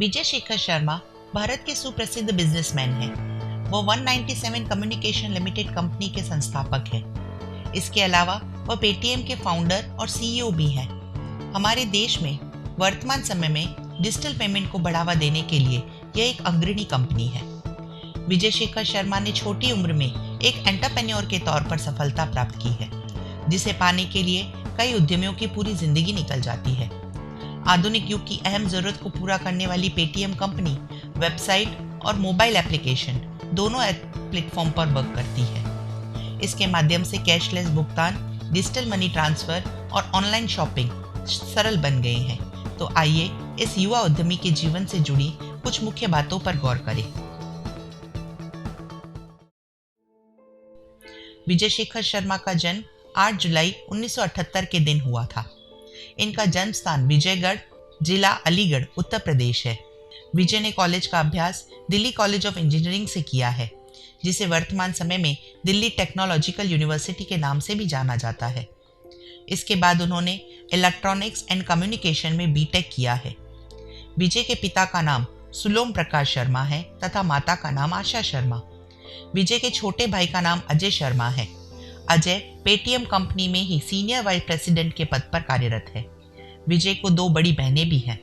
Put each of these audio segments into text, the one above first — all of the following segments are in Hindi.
विजय शेखर शर्मा भारत के सुप्रसिद्ध बिजनेसमैन हैं। वो 197 कम्युनिकेशन लिमिटेड कंपनी के संस्थापक हैं। इसके अलावा वह पेटीएम के फाउंडर और सीईओ भी हैं। हमारे देश में वर्तमान समय में डिजिटल पेमेंट को बढ़ावा देने के लिए यह एक अग्रणी कंपनी है। विजय शेखर शर्मा ने छोटी उम्र में एक एंटरप्रेन्योर के तौर पर सफलता प्राप्त की है, जिसे पाने के लिए कई उद्यमियों की पूरी जिंदगी निकल जाती है। आधुनिक युग की अहम जरूरत को पूरा करने वाली पेटीएम कंपनी वेबसाइट और मोबाइल एप्लीकेशन दोनों प्लेटफॉर्म पर वर्क करती है। इसके माध्यम से कैशलेस भुगतान, डिजिटल मनी ट्रांसफर और ऑनलाइन शॉपिंग सरल बन गए हैं। तो आइए इस युवा उद्यमी के जीवन से जुड़ी कुछ मुख्य बातों पर गौर करें। विजय शेखर शर्मा का जन्म 8 जुलाई 1978 के दिन हुआ था। इनका जन्म स्थान विजयगढ़, जिला अलीगढ़, उत्तर प्रदेश है। विजय ने कॉलेज का अभ्यास दिल्ली कॉलेज ऑफ इंजीनियरिंग से किया है, जिसे वर्तमान समय में दिल्ली टेक्नोलॉजिकल यूनिवर्सिटी के नाम से भी जाना जाता है। इसके बाद उन्होंने इलेक्ट्रॉनिक्स एंड कम्युनिकेशन में बीटेक किया है। विजय के पिता का नाम सुलोम प्रकाश शर्मा है तथा माता का नाम आशा शर्मा। विजय के छोटे भाई का नाम अजय शर्मा है। अजय पेटीएम कंपनी में ही सीनियर वाइस प्रेसिडेंट के पद पर कार्यरत है। विजय को 2 बड़ी बहनें भी हैं।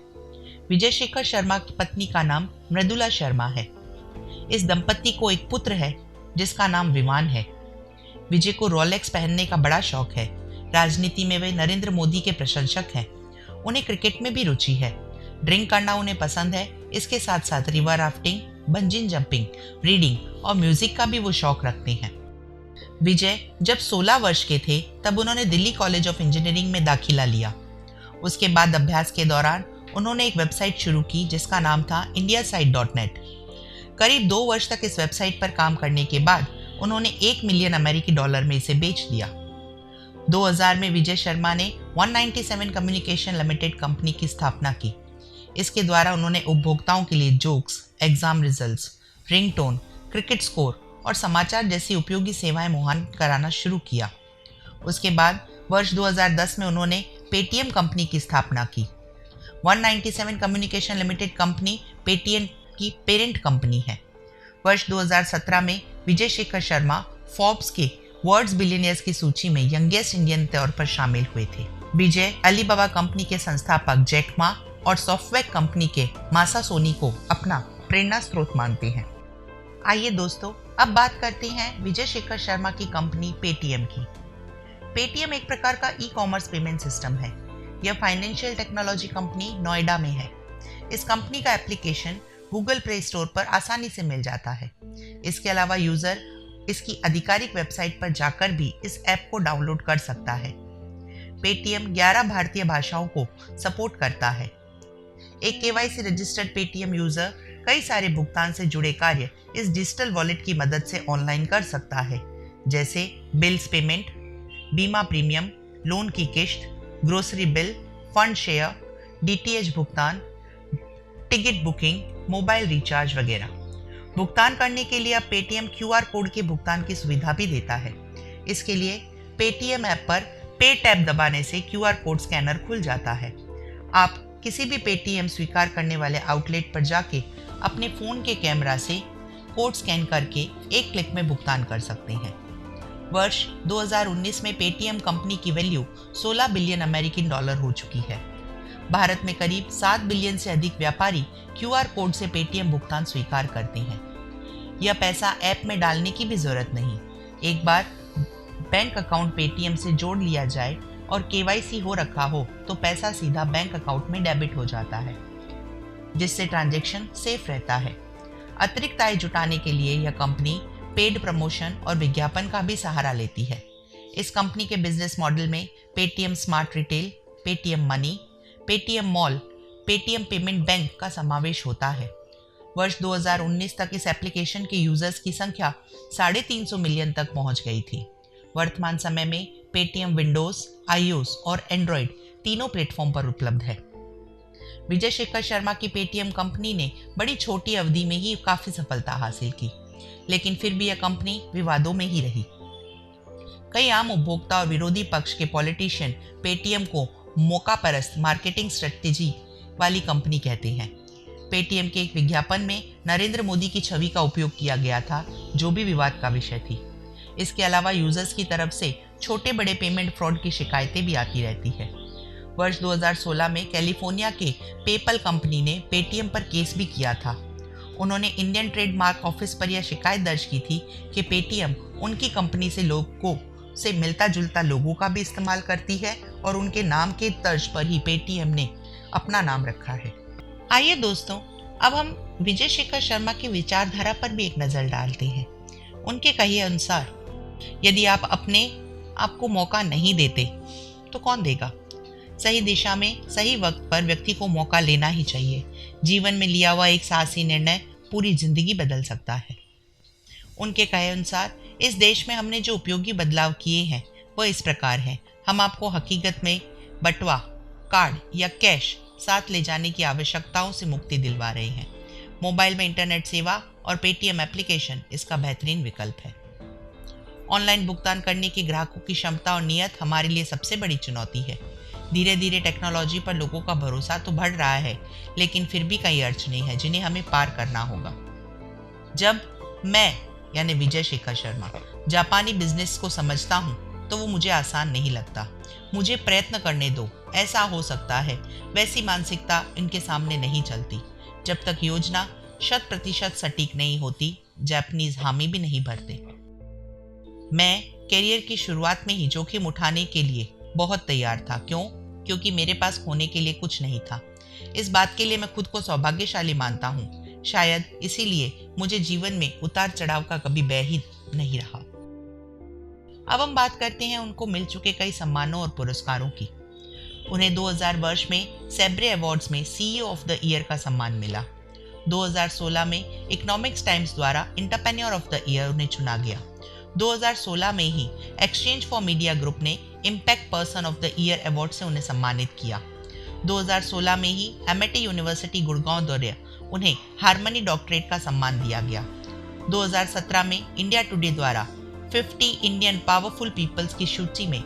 विजय शेखर शर्मा की पत्नी का नाम मृदुला शर्मा है। इस दंपति को एक पुत्र है जिसका नाम विमान है। विजय को रोलेक्स पहनने का बड़ा शौक है। राजनीति में वे नरेंद्र मोदी के प्रशंसक हैं। उन्हें क्रिकेट में भी रुचि है। ड्रिंक करना उन्हें पसंद है। इसके साथ साथ river rafting, bungee jumping, reading और म्यूजिक का भी वो शौक रखते हैं। विजय जब 16 वर्ष के थे तब उन्होंने दिल्ली कॉलेज ऑफ इंजीनियरिंग में दाखिला लिया। उसके बाद अभ्यास के दौरान उन्होंने एक वेबसाइट शुरू की जिसका नाम था indiasite.net। करीब 2 वर्ष तक इस वेबसाइट पर काम करने के बाद उन्होंने $1 मिलियन अमेरिकी डॉलर में इसे बेच दिया। 2000 में विजय शर्मा ने 197 कम्युनिकेशन लिमिटेड कंपनी की स्थापना की। इसके द्वारा उन्होंने उपभोक्ताओं के लिए jokes, exam results, ringtone, cricket score और समाचार जैसी उपयोगी सेवाएं मुहैया कराना शुरू किया। उसके बाद वर्ष 2010 में उन्होंने पेटीएम कंपनी की स्थापना की। 197 कम्युनिकेशन लिमिटेड कंपनी पेटीएम की पेरेंट कंपनी है। वर्ष 2017 में विजय शेखर शर्मा फोर्ब्स के वर्ल्ड्स बिलियनियर्स की सूची में यंगेस्ट इंडियन तौर पर शामिल हुए थे। विजय अलीबाबा कंपनी के संस्थापक जैक मा और सॉफ्टवेयर कंपनी के मासा सोनी को अपना प्रेरणा स्रोत मानते हैं। आइए दोस्तों, अब बात करते हैं विजय शेखर शर्मा की कंपनी पेटीएम की। पेटीएम एक प्रकार का ई-कॉमर्स पेमेंट सिस्टम है। यह फाइनेंशियल टेक्नोलॉजी कंपनी नोएडा में है। इस कंपनी का एप्लीकेशन गूगल प्ले स्टोर पर आसानी से मिल जाता है। इसके अलावा यूजर इसकी आधिकारिक वेबसाइट पर जाकर भी इस ऐप को डाउनलोड कर सकता है। पेटीएम 11 भारतीय भाषाओं को सपोर्ट करता है। एक केवाईसी रजिस्टर्ड पेटीएम यूजर कई सारे भुगतान से जुड़े कार्य इस डिजिटल वॉलेट की मदद से ऑनलाइन कर सकता है, जैसे बिल्स पेमेंट, बीमा प्रीमियम, लोन की किश्त, grocery bill, fund share, DTH भुगतान, टिकट बुकिंग, मोबाइल रिचार्ज वगैरह। भुगतान करने के लिए अब पेटीएम क्यूआर कोड के भुगतान की सुविधा भी देता है। इसके लिए पेटीएम ऐप पर पे टैब दबाने से क्यूआर कोड स्कैनर खुल जाता है। आप किसी भी पेटीएम स्वीकार करने वाले आउटलेट पर जाके अपने फ़ोन के कैमरा से कोड स्कैन करके एक क्लिक में भुगतान कर सकते हैं। वर्ष 2019 में पेटीएम कंपनी की वैल्यू 16 बिलियन अमेरिकन डॉलर हो चुकी है। भारत में करीब 7 बिलियन से अधिक व्यापारी क्यूआर कोड से पेटीएम भुगतान स्वीकार करते हैं। यह पैसा ऐप में डालने की भी जरूरत नहीं। एक बार बैंक अकाउंट पेटीएम से जोड़ लिया जाए और केवाईसी हो रखा हो तो पैसा सीधा बैंक अकाउंट में डेबिट हो जाता है, जिससे ट्रांजैक्शन सेफ रहता है। अतिरिक्त आय जुटाने के लिए यह कंपनी पेड प्रमोशन और विज्ञापन का भी सहारा लेती है। इस कंपनी के बिजनेस मॉडल में Paytm smart retail, Paytm money, Paytm mall, Paytm payment bank का समावेश होता है। वर्ष 2019 तक इस एप्लीकेशन के यूजर्स की संख्या 350 मिलियन तक पहुंच गई थी। वर्तमान समय में पेटीएम विंडोज, आईओएस और एंड्रॉयड तीनों प्लेटफॉर्म पर उपलब्ध है। विजय शेखर शर्मा की पेटीएम कंपनी ने बड़ी छोटी अवधि में ही काफी सफलता हासिल की, लेकिन फिर भी यह कंपनी विवादों में ही रही। कई आम उपभोक्ता और विरोधी पक्ष के पॉलिटिशियन पेटीएम को मौका परस्त मार्केटिंग स्ट्रेटेजी वाली कंपनी कहते हैं। पेटीएम के एक विज्ञापन में नरेंद्र मोदी की छवि का उपयोग किया गया था, जो भी विवाद का विषय थी। इसके अलावा यूजर्स की तरफ से छोटे बड़े पेमेंट फ्रॉड की शिकायतें भी आती रहती है। वर्ष 2016 में कैलिफोर्निया के पेपल कंपनी ने पेटीएम पर केस भी किया था। उन्होंने इंडियन ट्रेडमार्क ऑफिस पर यह शिकायत दर्ज की थी कि पेटीएम उनकी कंपनी से लोगों से मिलता जुलता लोगों का भी इस्तेमाल करती है और उनके नाम के तर्ज पर ही पेटीएम ने अपना नाम रखा है। आइए दोस्तों, अब हम विजय शेखर शर्मा की विचारधारा पर भी एक नज़र डालते हैं। उनके कहे अनुसार यदि आप अपने आप को मौका नहीं देते तो कौन देगा। सही दिशा में सही वक्त पर व्यक्ति को मौका लेना ही चाहिए। जीवन में लिया हुआ एक साहसी निर्णय पूरी जिंदगी बदल सकता है। उनके कहे अनुसार इस देश में हमने जो उपयोगी बदलाव किए हैं वह इस प्रकार हैं। हम आपको हकीकत में बटुआ, कार्ड या कैश साथ ले जाने की आवश्यकताओं से मुक्ति दिलवा रहे हैं। मोबाइल में इंटरनेट सेवा और पेटीएम एप्लीकेशन इसका बेहतरीन विकल्प है। ऑनलाइन भुगतान करने की ग्राहकों की क्षमता और नियत हमारे लिए सबसे बड़ी चुनौती है। धीरे धीरे टेक्नोलॉजी पर लोगों का भरोसा तो बढ़ रहा है, लेकिन फिर भी कई अड़चनें हैं जिन्हें हमें पार करना होगा। जब मैं यानी विजय शेखर शर्मा जापानी बिजनेस को समझता हूँ तो वो मुझे आसान नहीं लगता। मुझे प्रयत्न करने दो, ऐसा हो सकता है। वैसी मानसिकता इनके सामने नहीं चलती। जब तक योजना 100% सटीक नहीं होती, जापानीज हामी भी नहीं भरते। मैं करियर की शुरुआत में ही जोखिम उठाने के लिए बहुत तैयार था। क्योंकि मेरे पास खोने के लिए कुछ नहीं था। इस बात के लिए मैं खुद को सौभाग्यशाली मानता हूँ। शायद इसीलिए मुझे जीवन में उतार चढ़ाव का कभी भय ही नहीं रहा। अब हम बात करते हैं उनको मिल चुके कई सम्मानों और पुरस्कारों की। उन्हें 2000 वर्ष में सेब्रे अवार्ड्स में सीईओ ऑफ द ईयर का सम्मान मिला। 2016 में इकोनॉमिक्स टाइम्स द्वारा एंटरप्रेन्योर ऑफ द ईयर उन्हें चुना गया। 2016 में ही एक्सचेंज फॉर मीडिया ग्रुप ने impact person of the year award से उन्हें सम्मानित किया। 2016 में ही एमआईटी यूनिवर्सिटी गुड़गांव द्वारा उन्हें हार्मनी डॉक्टरेट का सम्मान दिया गया। 2017 में इंडिया टुडे द्वारा 50 इंडियन पावरफुल पीपल्स की सूची में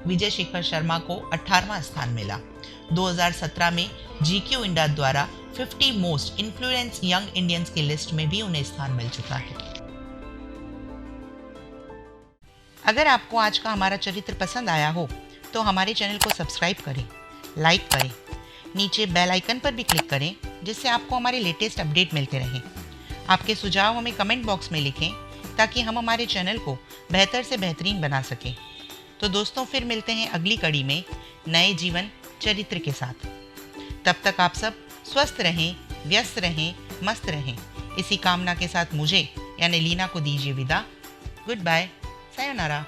विजय शेखर शर्मा को 18वां स्थान मिला। 2017 में जीक्यू इंडिया द्वारा 50 मोस्ट इन्फ्लुएंस यंग इंडियंस की लिस्ट में भी उन्हें स्थान मिल चुका है। अगर आपको आज का हमारा चरित्र पसंद आया हो तो हमारे चैनल को सब्सक्राइब करें, लाइक करें, नीचे बेल आइकन पर भी क्लिक करें जिससे आपको हमारे लेटेस्ट अपडेट मिलते रहें। आपके सुझाव हमें कमेंट बॉक्स में लिखें ताकि हम हमारे चैनल को बेहतर से बेहतरीन बना सकें। तो दोस्तों, फिर मिलते हैं अगली कड़ी में नए जीवन चरित्र के साथ। तब तक आप सब स्वस्थ रहें, व्यस्त रहें, मस्त रहें। इसी कामना के साथ मुझे यानी लीना को दीजिए विदा। Good bye, sayonara.